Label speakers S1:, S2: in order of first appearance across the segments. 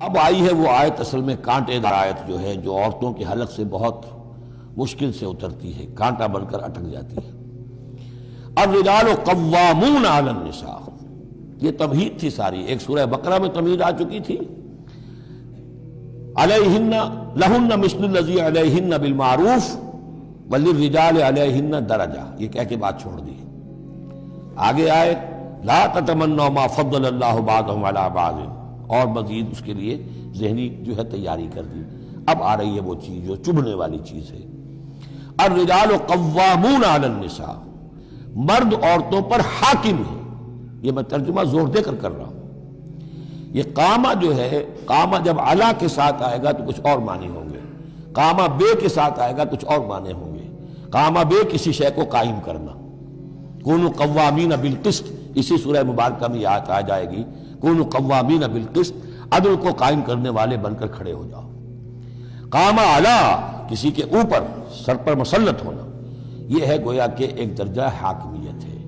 S1: اب آئی ہے وہ آیت اصل میں کانٹے دار آیت جو ہے، جو عورتوں کے حلق سے بہت مشکل سے اترتی ہے، کانٹا بن کر اٹک جاتی ہے۔ الرجال قوامون علی النساء، یہ تمہید تھی ساری، ایک سورہ بقرہ میں تمہید آ چکی تھی، علیہن لہن مثل الذی علیہن بالمعروف وللرجال علیہن درجہ، یہ کہہ کے بات چھوڑ دی۔ آگے آئے لا تتمنوا ما فضل اللہ بعضهم علی بعض، اور مزید اس کے لیے ذہنی جو ہے تیاری کر دی۔ اب آ رہی ہے وہ چیز جو چبھنے والی چیز ہے۔ الرجال قوامون علی النساء، مرد عورتوں پر حاکم ہے۔ یہ میں ترجمہ زور دے کر رہا ہوں۔ یہ قامہ جو ہے، قامہ جب علا کے ساتھ آئے گا تو کچھ اور معنی ہوں گے، قامہ بے کے ساتھ آئے گا کچھ اور معنی ہوں گے۔ قامہ بے کسی شے کو قائم کرنا، کونوا قوامین بالقسط، اسی سورہ مبارکہ میں یاد آ جائے گی، کونوا قوامین بالقسط، عدل کو قائم کرنے والے بن کر کھڑے ہو جاؤ۔ قامہ علا، کسی کے اوپر، سر پر مسلط ہونا، یہ ہے گویا کہ ایک درجہ حاکمیت ہے۔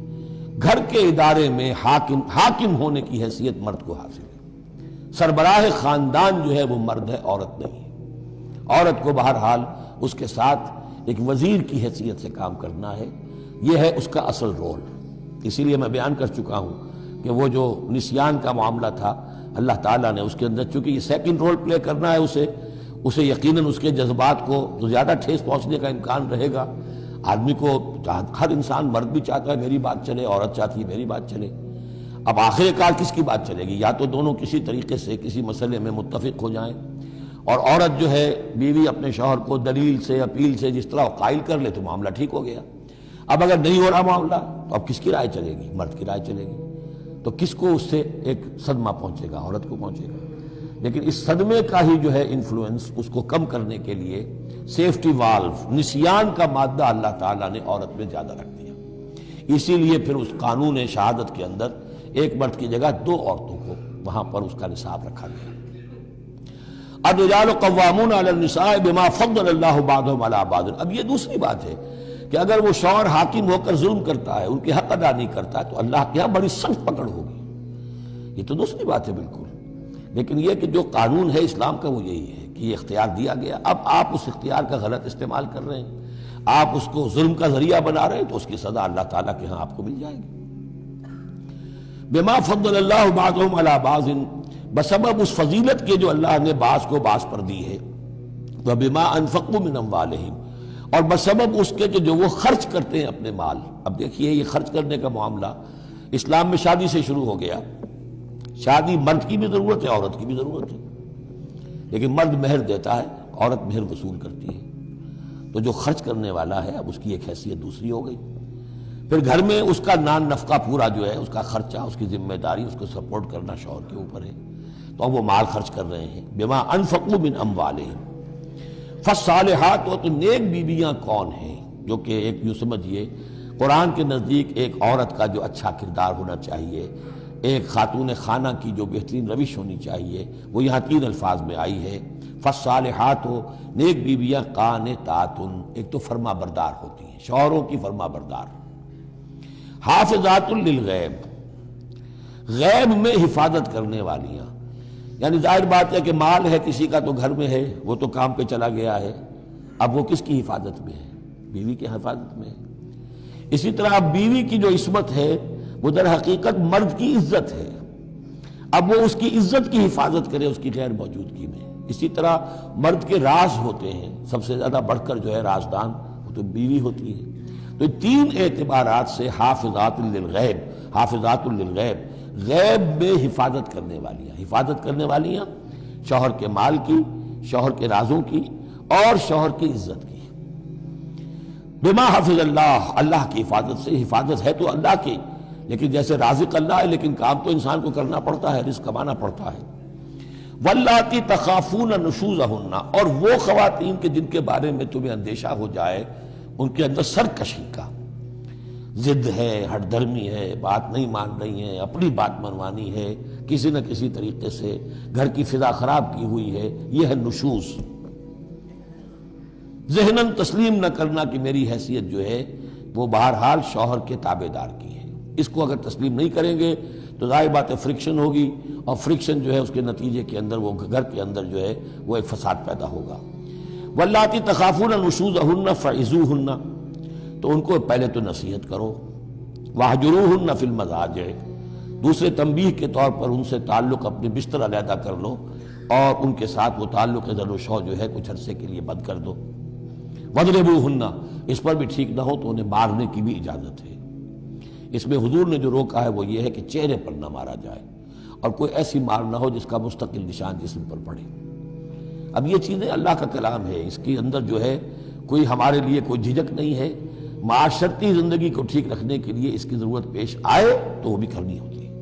S1: گھر کے ادارے میں حاکم ہونے کی حیثیت مرد کو حاصل ہے۔ سربراہ خاندان جو ہے وہ مرد ہے، عورت نہیں ہے۔ عورت کو بہرحال اس کے ساتھ ایک وزیر کی حیثیت سے کام کرنا ہے، یہ ہے اس کا اصل رول۔ اسی لیے میں بیان کر چکا ہوں کہ وہ جو نسیان کا معاملہ تھا، اللہ تعالیٰ نے اس کے اندر، چونکہ یہ سیکنڈ رول پلے کرنا ہے اسے یقیناً اس کے جذبات کو جو زیادہ ٹھیس پہنچنے کا امکان رہے گا۔ آدمی کو، ہر انسان، مرد بھی چاہتا ہے میری بات چلے، عورت چاہتی ہے میری بات چلے۔ اب آخر کار کس کی بات چلے گی؟ یا تو دونوں کسی طریقے سے کسی مسئلے میں متفق ہو جائیں، اور عورت جو ہے، بیوی اپنے شوہر کو دلیل سے، اپیل سے جس طرح قائل کر لے تو معاملہ ٹھیک ہو گیا۔ اب اگر نہیں ہو رہا معاملہ تو اب کس کی رائے چلے گی؟ مرد کی رائے چلے گی۔ تو کس کو اس سے ایک صدمہ پہنچے گا؟ عورت کو پہنچے گا۔ لیکن اس صدمے کا ہی جو ہے انفلوئنس، اس کو کم کرنے کے لیے سیفٹی والو، نسیان کا مادہ اللہ تعالیٰ نے عورت میں زیادہ رکھ دیا۔ اسی لیے پھر اس قانون شہادت کے اندر ایک مرد کی جگہ 2 عورتوں کو وہاں پر اس کا نصاب رکھا گیا۔ الرجال قوامون علی النساء بما فضل اللہ بعضهم علی بعض۔ اب یہ دوسری بات ہے کہ اگر وہ شوہر حاکم ہو کر ظلم کرتا ہے، ان کے حق ادا نہیں کرتا ہے، تو اللہ کے یہاں بڑی سخت پکڑ ہوگی۔ یہ تو دوسری بات ہے بالکل۔ لیکن یہ کہ جو قانون ہے اسلام کا وہ یہی ہے کہ یہ اختیار دیا گیا، اب آپ اس اختیار کا غلط استعمال کر رہے ہیں، آپ اس کو ظلم کا ذریعہ بنا رہے ہیں، تو اس کی سزا اللہ تعالیٰ کے ہاں آپ کو مل جائے گی۔ بما فضل اللہ بعضهم علی بعض، بسبب اس فضیلت کے جو اللہ نے بعض کو بعض پر دی ہے، وبما انفقوا من اموالہم، اور بسبب اس کے کہ جو وہ خرچ کرتے ہیں اپنے مال۔ اب دیکھیے یہ خرچ کرنے کا معاملہ اسلام میں شادی سے شروع ہو گیا۔ شادی مرد کی بھی ضرورت ہے، عورت کی بھی ضرورت ہے، لیکن مرد مہر دیتا ہے، عورت مہر وصول کرتی ہے۔ تو جو خرچ کرنے والا ہے اب اس کی ایک حیثیت دوسری ہو گئی۔ پھر گھر میں اس کا نان نفقہ پورا جو ہے، اس کا خرچہ، اس کی ذمہ داری، اس کو سپورٹ کرنا شوہر کے اوپر ہے، تو اب وہ مال خرچ کر رہے ہیں۔ بما انفقوا من اموالہم، فالصالحات، تو نیک بیویاں کون ہیں؟ جو کہ ایک یوں سمجھیے قرآن کے نزدیک ایک عورت کا جو اچھا کردار ہونا چاہیے، ایک خاتون خانہ کی جو بہترین روش ہونی چاہیے، وہ یہاں 3 الفاظ میں آئی ہے۔ فالصالحات، نیک بیویاں، قانتات، ایک تو فرما بردار ہوتی ہیں، شوہروں کی فرما بردار۔ حافظات للغیب، غیب میں حفاظت کرنے والیاں، یعنی ظاہر بات ہے کہ مال ہے کسی کا تو گھر میں ہے، وہ تو کام پہ چلا گیا ہے، اب وہ کس کی حفاظت میں ہے؟ بیوی کی حفاظت میں ہے۔ اسی طرح اب بیوی کی جو عصمت ہے وہ در حقیقت مرد کی عزت ہے، اب وہ اس کی عزت کی حفاظت کرے اس کی غیر موجودگی میں۔ اسی طرح مرد کے راز ہوتے ہیں، سب سے زیادہ بڑھ کر جو ہے رازدان وہ تو بیوی ہوتی ہے۔ تو 3 اعتبارات سے حافظات للغیب، حافظات للغیب، غیب میں حفاظت کرنے والیاں، حفاظت کرنے والیاں شوہر کے مال کی، شوہر کے رازوں کی، اور شوہر کی عزت کی۔ بما حفظ اللہ، اللہ کی حفاظت سے، حفاظت ہے تو اللہ کی، لیکن جیسے رازق اللہ ہے لیکن کام تو انسان کو کرنا پڑتا ہے، رزق کمانا پڑتا ہے۔ واللاتی تخافون نشوزہن، اور وہ خواتین کے جن کے بارے میں تمہیں اندیشہ ہو جائے ان کے اندر سرکشی کا، ضد ہے، ہٹ دھرمی ہے، بات نہیں مان رہی ہیں، اپنی بات منوانی ہے، کسی نہ کسی طریقے سے گھر کی فضا خراب کی ہوئی ہے، یہ ہے نشوز۔ ذہناً تسلیم نہ کرنا کہ میری حیثیت جو ہے وہ بہرحال شوہر کے تابع دار کی ہے، اس کو اگر تسلیم نہیں کریں گے تو ظاہر بات ہے فرکشن ہوگی، اور فرکشن جو ہے اس کے نتیجے کے اندر وہ گھر کے اندر جو ہے وہ ایک فساد پیدا ہوگا۔ واللاتی تخافون نشوزہن فعظوہن، تو ان کو پہلے تو نصیحت کرو، واہجروہن فی المضاجع، دوسرے تنبیہ کے طور پر ان سے تعلق اپنے بستر علیحدہ کر لو، اور ان کے ساتھ وہ تعلق زد و شو جو ہے کچھ عرصے کے لیے بند کر دو۔ وَاضْرِبُوهُنَّ، اس پر بھی ٹھیک نہ ہو تو انہیں مارنے کی بھی اجازت ہے۔ اس میں حضور نے جو روکا ہے وہ یہ ہے کہ چہرے پر نہ مارا جائے، اور کوئی ایسی مار نہ ہو جس کا مستقل نشان جسم پر پڑے۔ اب یہ چیزیں اللہ کا کلام ہے، اس کے اندر جو ہے کوئی ہمارے لیے کوئی جھجک نہیں ہے، معاشرتی زندگی کو ٹھیک رکھنے کے لیے اس کی ضرورت پیش آئے تو وہ بھی کرنی ہوتی ہے۔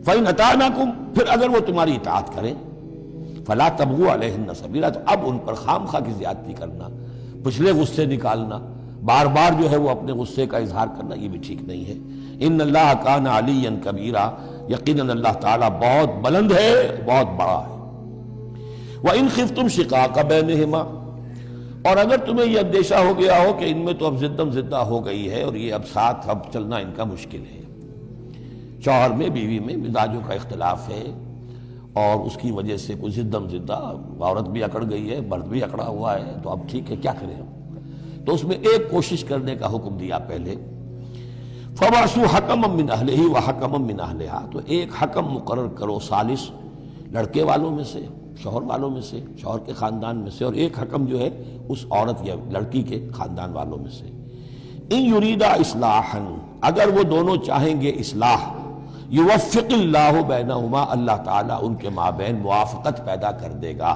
S1: فَإِنْ أَطَعْنَكُمْ، پھر اگر وہ تمہاری اطاعت کریں، فَلَا تَبْغُوا عَلَيْهِنَّ سَبِيلًا، تو اب ان پر خام خواہ کی زیادتی کرنا، پچھلے غصے نکالنا، بار بار جو ہے وہ اپنے غصے کا اظہار کرنا، یہ بھی ٹھیک نہیں ہے۔ ان اللہ کان علیٰ کبیرا، یقیناً اللہ تعالیٰ بہت بلند ہے، بہت بڑا ہے۔ وَإِنْ خِفْتُمْ شِقَاقَ بَيْنِهِمَا، اور اگر تمہیں یہ اندیشہ ہو گیا ہو کہ ان میں تو اب زدم زدہ ہو گئی ہے اور یہ اب ساتھ اب چلنا ان کا مشکل ہے، شوہر میں بیوی میں مزاجوں کا اختلاف ہے، اور اس کی وجہ سے کوئی زدم زدہ، عورت بھی اکڑ گئی ہے، مرد بھی اکڑا ہوا ہے، تو اب ٹھیک ہے کیا کریں ہم؟ تو اس میں ایک کوشش کرنے کا حکم دیا پہلے، فَبَعْثُوا حَكَمًا مِّنْ أَهْلِهِ وَحَكَمًا مِّنْ أَهْلِهَا، تو ایک حکم مقرر کرو ثالث، لڑکے والوں میں سے، شوہر والوں میں سے، شوہر کے خاندان میں سے، اور ایک حکم جو ہے اس عورت یا لڑکی کے خاندان والوں میں سے۔ إِن يُرِيدَا إِصْلَاحًا، اگر وہ دونوں چاہیں گے اصلاح، یوفق اللہ بینہما، اللہ تعالیٰ ان کے مابین موافقت پیدا کر دے گا۔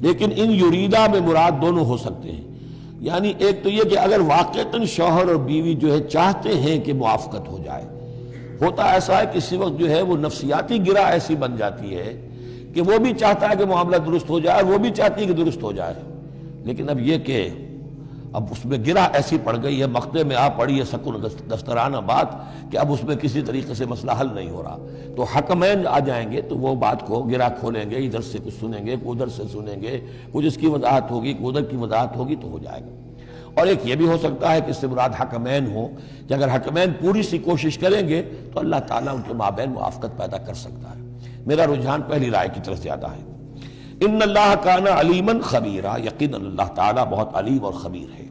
S1: لیکن ان یریدہ میں مراد دونوں ہو سکتے ہیں، یعنی ایک تو یہ کہ اگر واقعتاً شوہر اور بیوی جو ہے چاہتے ہیں کہ موافقت ہو جائے، ہوتا ایسا ہے کسی وقت جو ہے وہ نفسیاتی گرہ ایسی بن جاتی ہے کہ وہ بھی چاہتا ہے کہ معاملہ درست ہو جائے اور وہ بھی چاہتی ہے کہ درست ہو جائے، لیکن اب یہ کہ اب اس میں گرہ ایسی پڑ گئی ہے، مقدے میں آ پڑی ہے سکون دسترانہ بات، کہ اب اس میں کسی طریقے سے مسئلہ حل نہیں ہو رہا، تو حکمین آ جائیں گے تو وہ بات کو گرہ کھولیں گے، ادھر سے کچھ سنیں گے، ادھر سے سنیں گے، کچھ اس کی وضاحت ہوگی، ادھر کی وضاحت ہوگی، تو ہو جائے گا۔ اور ایک یہ بھی ہو سکتا ہے کہ اس سے مراد حکمین ہو، کہ اگر حکمین پوری سی کوشش کریں گے تو اللہ تعالیٰ ان کے مابین موافقت پیدا کر سکتا ہے۔ میرا رجحان پہلی رائے کی طرف زیادہ ہے۔ ان اللہ کان علیما خبیرا، یقیناً اللہ تعالیٰ بہت علیم اور خبیر ہے۔